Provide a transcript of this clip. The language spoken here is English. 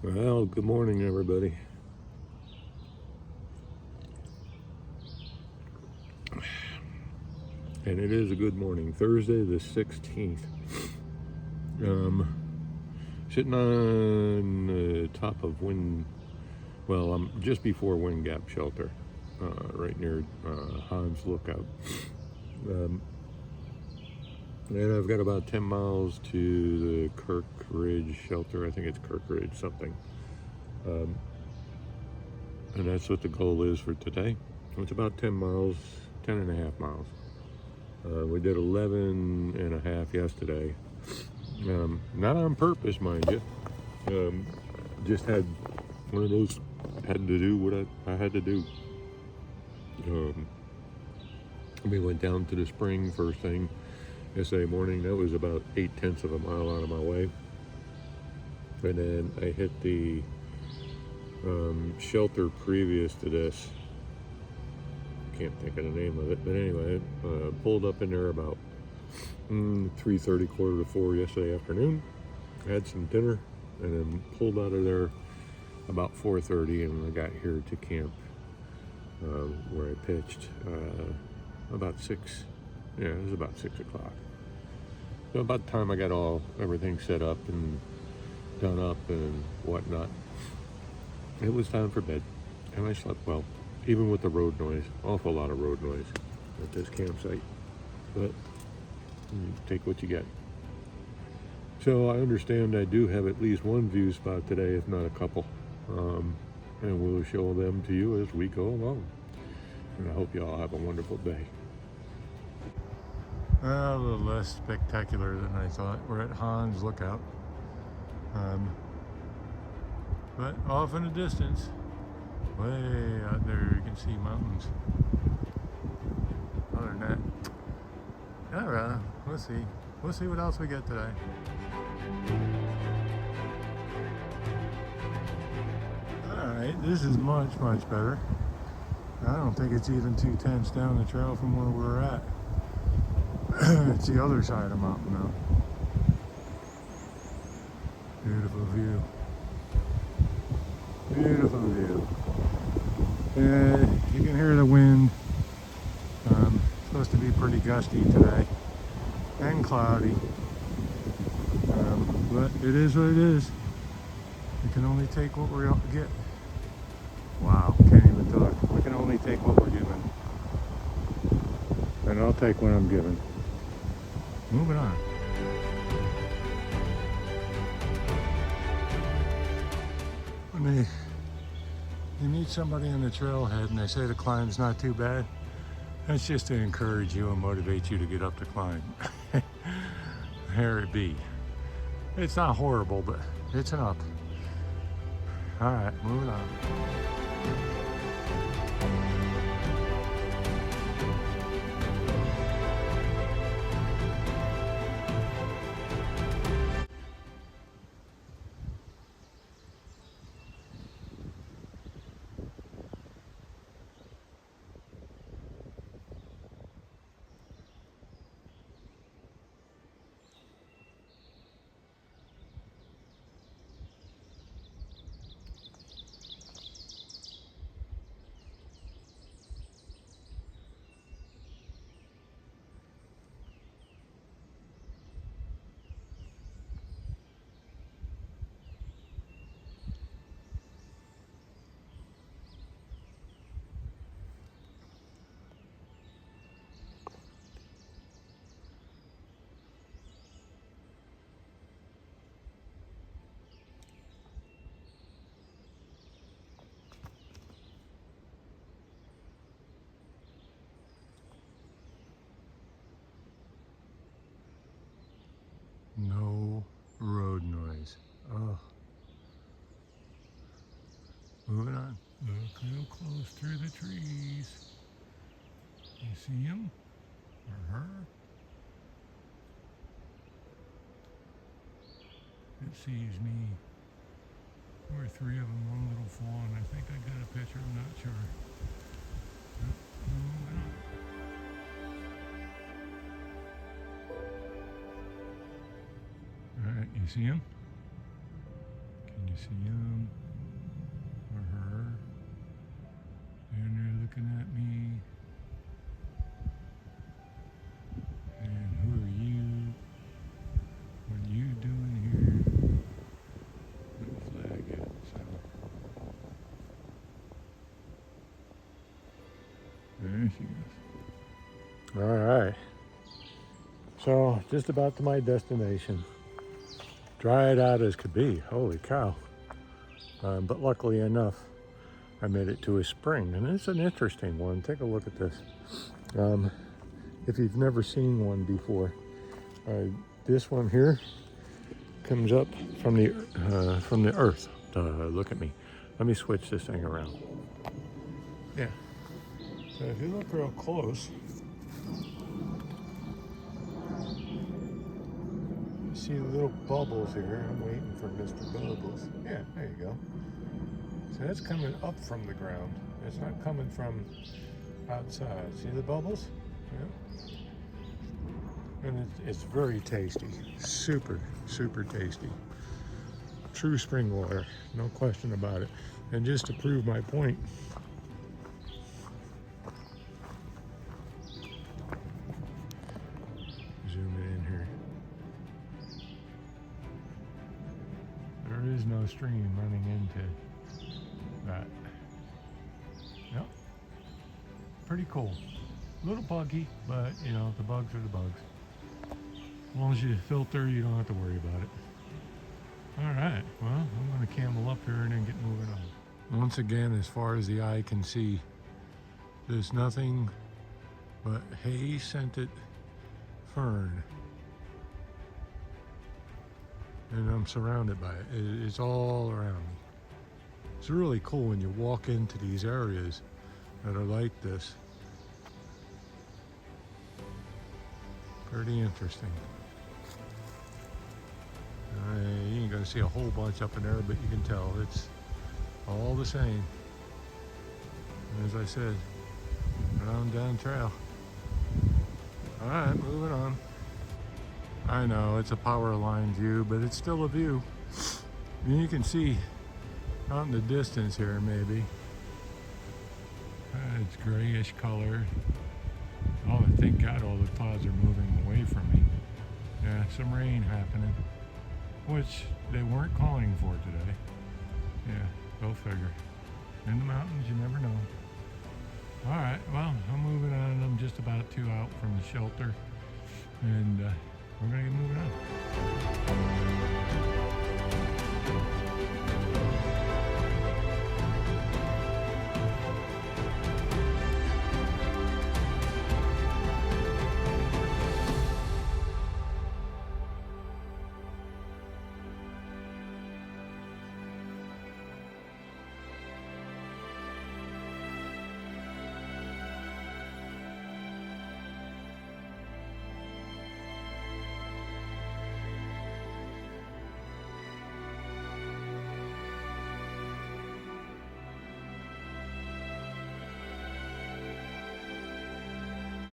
Well, good morning, everybody. And it is a good morning, Thursday the 16th. Sitting on the top of I'm just before Wind Gap Shelter, right near Hans Lookout. And I've got about 10 miles to the Kirkridge Shelter. I think it's Kirkridge something. And that's what the goal is for today. It's about 10 miles, 10 and a half miles. We did 11 and a half yesterday. Not on purpose, mind you. Just had one of those, had to do what I had to do. We went down to the spring first thing yesterday morning. That was about 8/10 of a mile out of my way. And then I hit the shelter previous to this. Can't think of the name of it, but anyway, pulled up in there about 3:30, quarter to 4 yesterday afternoon. Had some dinner and then pulled out of there about 4:30, and I got here to camp where I pitched about 6. Yeah, it was about 6 o'clock. So about the time I got everything set up and done up and whatnot, it was time for bed, and I slept well, even with the road noise. Awful lot of road noise at this campsite, but you take what you get. So I understand I do have at least one view spot today, if not a couple, and we'll show them to you as we go along. And I hope you all have a wonderful day. A little less spectacular than I thought. We're at Hans Lookout, but off in the distance, way out there, you can see mountains. Other than that, we'll see. We'll see what else we get today. Alright, this is much better. I don't think it's even 2 tenths down the trail from where we're at. It's the other side of the mountain now. Beautiful view. Beautiful view. You can hear the wind. It's supposed to be pretty gusty today and cloudy. But it is what it is. We can only take what we get. Wow, can't even talk. We can only take what we're given. And I'll take what I'm given. Moving on. When you meet somebody on the trailhead and they say the climb's not too bad, that's just to encourage you and motivate you to get up the climb. There it be. It's not horrible, but it's an up. All right, moving on. No road noise. Oh. Moving on. Look real close through the trees. You see him? Or her? It sees me. There were 3 of them, one little fawn. I think I got a picture, I'm not sure. Moving on. Alright, you see him? Can you see him or her, and they're looking at me. And who are you? What are you doing here? Where the flag at? So there she goes. All right. So just about to my destination. Dried out as could be. Holy cow. But luckily enough, I made it to a spring, and it's an interesting one. Take a look at this. If you've never seen one before, this one here comes up from the earth. Look at me. Let me switch this thing around. Yeah. So if you look real close, you see the little bubbles here. I'm waiting for Mr. Bubbles. Yeah, there you go. So that's coming up from the ground. It's not coming from outside. See the bubbles? Yeah. And it's very tasty. Super, super tasty. True spring water. No question about it. And just to prove my point, zoom it in here. There is no stream running into that. Yep. Pretty cool. A little buggy, but you know, the bugs are the bugs. As long as you filter, you don't have to worry about it. All right, well, I'm going to camel up here and then get moving on. Once again, as far as the eye can see, there's nothing but hay-scented fern. And I'm surrounded by it. It's all around me. It's really cool when you walk into these areas that are like this. Pretty interesting. You ain't gonna see a whole bunch up in there, but you can tell it's all the same. And as I said, round down trail. All right, moving on. I know it's a power line view, but it's still a view. And you can see out in the distance here, maybe. It's grayish color. Oh, thank God all the clouds are moving away from me. Yeah, some rain happening, which they weren't calling for today. Yeah, go figure. In the mountains, you never know. All right, well, I'm moving on. I'm just about 2 out from the shelter, and we're gonna get moving on.